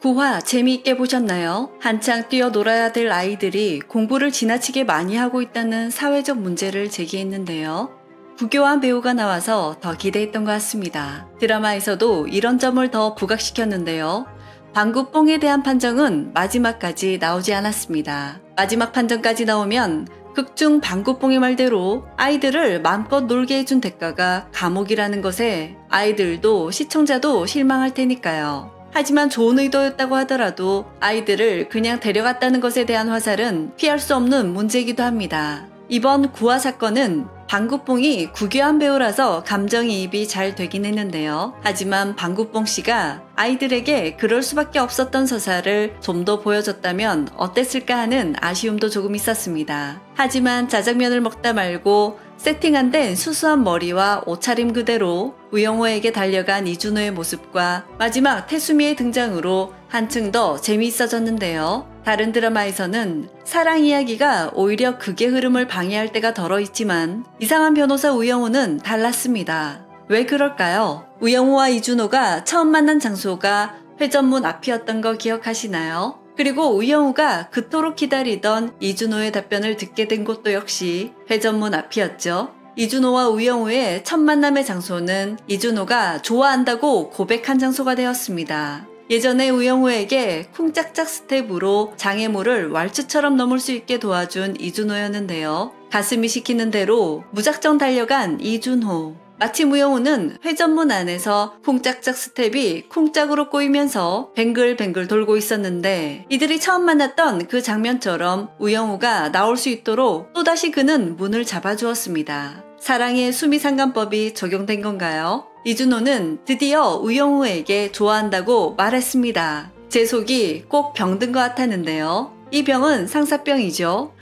9화 재미있게 보셨나요? 한창 뛰어놀아야 될 아이들이 공부를 지나치게 많이 하고 있다는 사회적 문제를 제기했는데요. 구교한 배우가 나와서 더 기대했던 것 같습니다. 드라마에서도 이런 점을 더 부각시켰는데요. 방구뽕에 대한 판정은 마지막까지 나오지 않았습니다. 마지막 판정까지 나오면 극중 방구뽕의 말대로 아이들을 마음껏 놀게 해준 대가가 감옥이라는 것에 아이들도 시청자도 실망할 테니까요. 하지만 좋은 의도였다고 하더라도 아이들을 그냥 데려갔다는 것에 대한 화살은 피할 수 없는 문제이기도 합니다. 이번 9화 사건은 방구뽕이 구교한 배우라서 감정이입이 잘 되긴 했는데요. 하지만 방구뽕 씨가 아이들에게 그럴 수밖에 없었던 서사를 좀 더 보여줬다면 어땠을까 하는 아쉬움도 조금 있었습니다. 하지만 짜장면을 먹다 말고 세팅한 된 수수한 머리와 옷차림 그대로 우영우에게 달려간 이준호의 모습과 마지막 태수미의 등장으로 한층 더 재미있어졌는데요. 다른 드라마에서는 사랑 이야기가 오히려 극의 흐름을 방해할 때가 덜어 있지만 이상한 변호사 우영우는 달랐습니다. 왜 그럴까요? 우영우와 이준호가 처음 만난 장소가 회전문 앞이었던 거 기억하시나요? 그리고 우영우가 그토록 기다리던 이준호의 답변을 듣게 된 곳도 역시 회전문 앞이었죠. 이준호와 우영우의 첫 만남의 장소는 이준호가 좋아한다고 고백한 장소가 되었습니다. 예전에 우영우에게 쿵짝짝 스텝으로 장애물을 왈츠처럼 넘을 수 있게 도와준 이준호였는데요. 가슴이 시키는 대로 무작정 달려간 이준호. 마침 우영우는 회전문 안에서 쿵짝짝 스텝이 쿵짝으로 꼬이면서 뱅글뱅글 돌고 있었는데 이들이 처음 만났던 그 장면처럼 우영우가 나올 수 있도록 또다시 그는 문을 잡아주었습니다. 사랑의 수미상관법이 적용된 건가요? 이준호는 드디어 우영우에게 좋아한다고 말했습니다. 제 속이 꼭 병든 것 같았는데요. 이 병은 상사병이죠.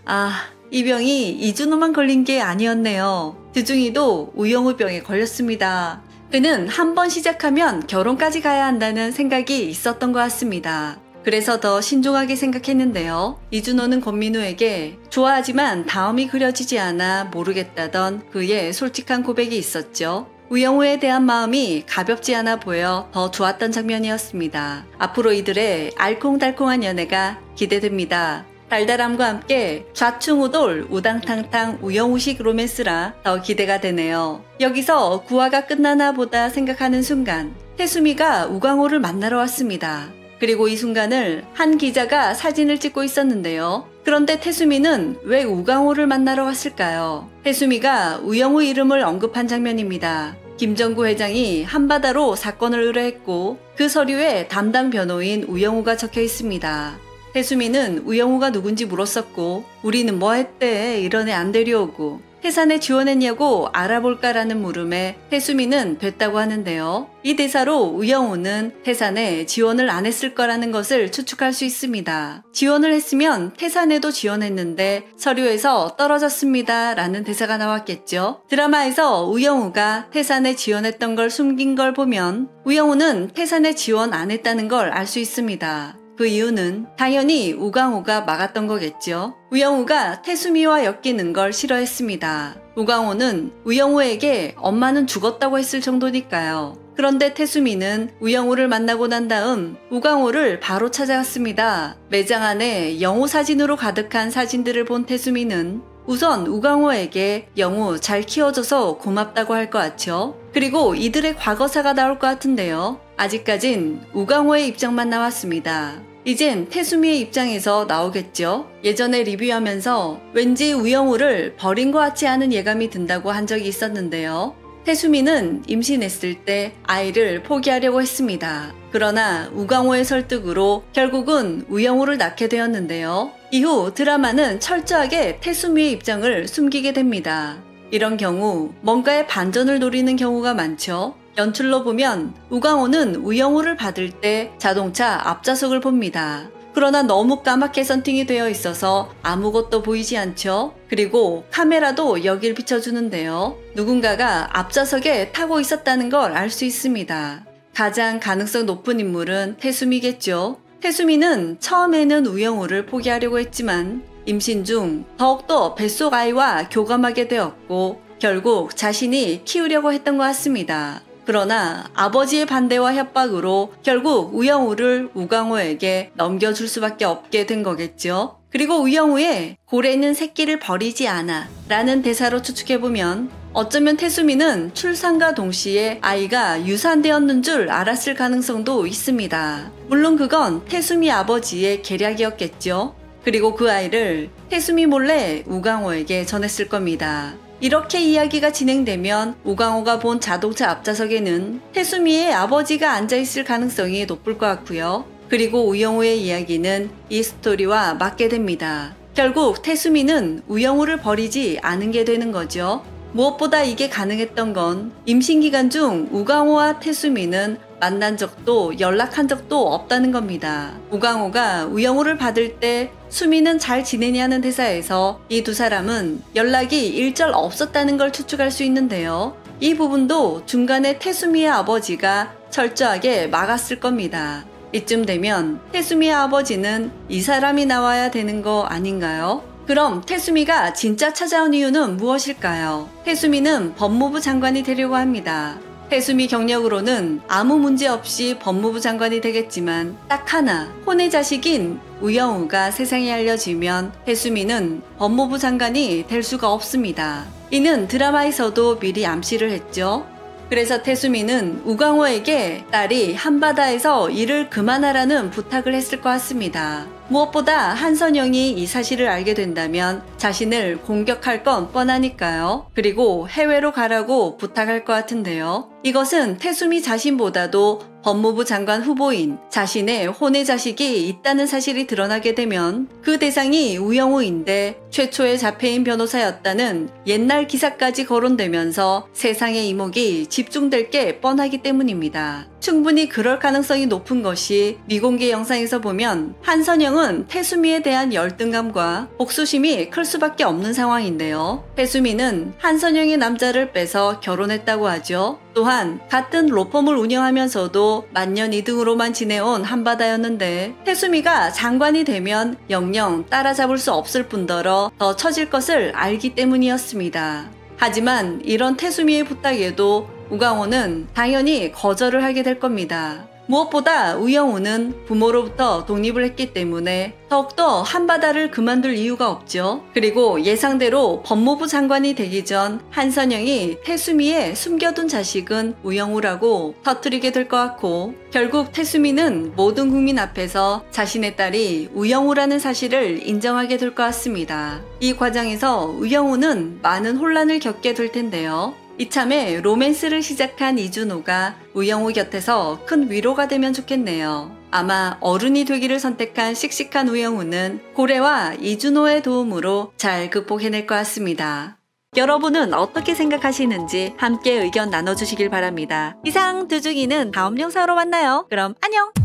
이 병이 이준호만 걸린 게 아니었네요. 드중이도 우영우 병에 걸렸습니다. 그는 한 번 시작하면 결혼까지 가야 한다는 생각이 있었던 것 같습니다. 그래서 더 신중하게 생각했는데요. 이준호는 권민우에게 좋아하지만 다음이 그려지지 않아 모르겠다던 그의 솔직한 고백이 있었죠. 우영우에 대한 마음이 가볍지 않아 보여 더 좋았던 장면이었습니다. 앞으로 이들의 알콩달콩한 연애가 기대됩니다. 달달함과 함께 좌충우돌 우당탕탕 우영우식 로맨스라 더 기대가 되네요. 여기서 9화가 끝나나 보다 생각하는 순간 태수미가 우광호를 만나러 왔습니다. 그리고 이 순간을 한 기자가 사진을 찍고 있었는데요. 그런데 태수미는 왜 우광호를 만나러 왔을까요? 태수미가 우영우 이름을 언급한 장면입니다. 김정구 회장이 한바다로 사건을 의뢰했고 그 서류에 담당 변호인 우영우가 적혀 있습니다. 태수미는 우영우가 누군지 물었었고 우리는 뭐 했대 이런 애 안 데려오고 태산에 지원했냐고 알아볼까라는 물음에 태수미는 됐다고 하는데요. 이 대사로 우영우는 태산에 지원을 안 했을 거라는 것을 추측할 수 있습니다. 지원을 했으면 태산에도 지원했는데 서류에서 떨어졌습니다 라는 대사가 나왔겠죠. 드라마에서 우영우가 태산에 지원했던 걸 숨긴 걸 보면 우영우는 태산에 지원 안 했다는 걸 알 수 있습니다. 그 이유는 당연히 우광호가 막았던 거겠죠. 우영우가 태수미와 엮이는 걸 싫어했습니다. 우광호는 우영우에게 엄마는 죽었다고 했을 정도니까요. 그런데 태수미는 우영우를 만나고 난 다음 우광호를 바로 찾아갔습니다. 매장 안에 영우 사진으로 가득한 사진들을 본 태수미는 우선 우광호에게 영우 잘 키워줘서 고맙다고 할 것 같죠. 그리고 이들의 과거사가 나올 것 같은데요. 아직까진 우광호의 입장만 나왔습니다. 이젠 태수미의 입장에서 나오겠죠. 예전에 리뷰하면서 왠지 우영우를 버린 것 같지 않은 예감이 든다고 한 적이 있었는데요. 태수미는 임신했을 때 아이를 포기하려고 했습니다. 그러나 우광호의 설득으로 결국은 우영우를 낳게 되었는데요. 이후 드라마는 철저하게 태수미의 입장을 숨기게 됩니다. 이런 경우 뭔가의 반전을 노리는 경우가 많죠. 연출로 보면 우광호는 우영우를 받을 때 자동차 앞좌석을 봅니다. 그러나 너무 까맣게 선팅이 되어 있어서 아무것도 보이지 않죠. 그리고 카메라도 여길 비춰주는데요. 누군가가 앞좌석에 타고 있었다는 걸 알 수 있습니다. 가장 가능성 높은 인물은 태수미겠죠. 태수미는 처음에는 우영우를 포기하려고 했지만 임신 중 더욱더 뱃속 아이와 교감하게 되었고 결국 자신이 키우려고 했던 것 같습니다. 그러나 아버지의 반대와 협박으로 결국 우영우를 우광호에게 넘겨줄 수밖에 없게 된 거겠죠. 그리고 우영우의 고래는 새끼를 버리지 않아 라는 대사로 추측해보면 어쩌면 태수미는 출산과 동시에 아이가 유산되었는 줄 알았을 가능성도 있습니다. 물론 그건 태수미 아버지의 계략이었겠죠. 그리고 그 아이를 태수미 몰래 우광호에게 전했을 겁니다. 이렇게 이야기가 진행되면 우광호가 본 자동차 앞좌석에는 태수미의 아버지가 앉아있을 가능성이 높을 것 같고요. 그리고 우영우의 이야기는 이 스토리와 맞게 됩니다. 결국 태수미는 우영우를 버리지 않은 게 되는 거죠. 무엇보다 이게 가능했던 건 임신 기간 중 우광호와 태수미는 만난 적도 연락한 적도 없다는 겁니다. 우광호가 우영우를 받을 때 수미는 잘 지내냐는 대사에서 이 두 사람은 연락이 일절 없었다는 걸 추측할 수 있는데요. 이 부분도 중간에 태수미의 아버지가 철저하게 막았을 겁니다. 이쯤 되면 태수미의 아버지는 이 사람이 나와야 되는 거 아닌가요? 그럼 태수미가 진짜 찾아온 이유는 무엇일까요? 태수미는 법무부 장관이 되려고 합니다. 태수미 경력으로는 아무 문제 없이 법무부 장관이 되겠지만 딱 하나, 혼의 자식인 우영우가 세상에 알려지면 태수미는 법무부 장관이 될 수가 없습니다. 이는 드라마에서도 미리 암시를 했죠. 그래서 태수미는 우광호에게 딸이 한바다에서 일을 그만하라는 부탁을 했을 것 같습니다. 무엇보다 한선영이 이 사실을 알게 된다면 자신을 공격할 건 뻔하니까요. 그리고 해외로 가라고 부탁할 것 같은데요. 이것은 태수미 자신보다도 법무부 장관 후보인 자신의 혼의 자식이 있다는 사실이 드러나게 되면 그 대상이 우영우인데 최초의 자폐인 변호사였다는 옛날 기사까지 거론되면서 세상의 이목이 집중될 게 뻔하기 때문입니다. 충분히 그럴 가능성이 높은 것이 미공개 영상에서 보면 한선영은 태수미에 대한 열등감과 복수심이 클 수밖에 없는 상황인데요. 태수미는 한선영의 남자를 빼서 결혼했다고 하죠. 또한 같은 로펌을 운영하면서도 만년이등으로만 지내온 한바다였는데 태수미가 장관이 되면 영영 따라잡을 수 없을 뿐더러 더 처질 것을 알기 때문이었습니다. 하지만 이런 태수미의 부탁에도 우광호는 당연히 거절을 하게 될 겁니다. 무엇보다 우영우는 부모로부터 독립을 했기 때문에 더욱더 한바다를 그만둘 이유가 없죠. 그리고 예상대로 법무부 장관이 되기 전 한선영이 태수미의 숨겨둔 자식은 우영우라고 터뜨리게 될 것 같고 결국 태수미는 모든 국민 앞에서 자신의 딸이 우영우라는 사실을 인정하게 될 것 같습니다. 이 과정에서 우영우는 많은 혼란을 겪게 될 텐데요. 이참에 로맨스를 시작한 이준호가 우영우 곁에서 큰 위로가 되면 좋겠네요. 아마 어른이 되기를 선택한 씩씩한 우영우는 고래와 이준호의 도움으로 잘 극복해낼 것 같습니다. 여러분은 어떻게 생각하시는지 함께 의견 나눠주시길 바랍니다. 이상 두중이는 다음 영상으로 만나요. 그럼 안녕!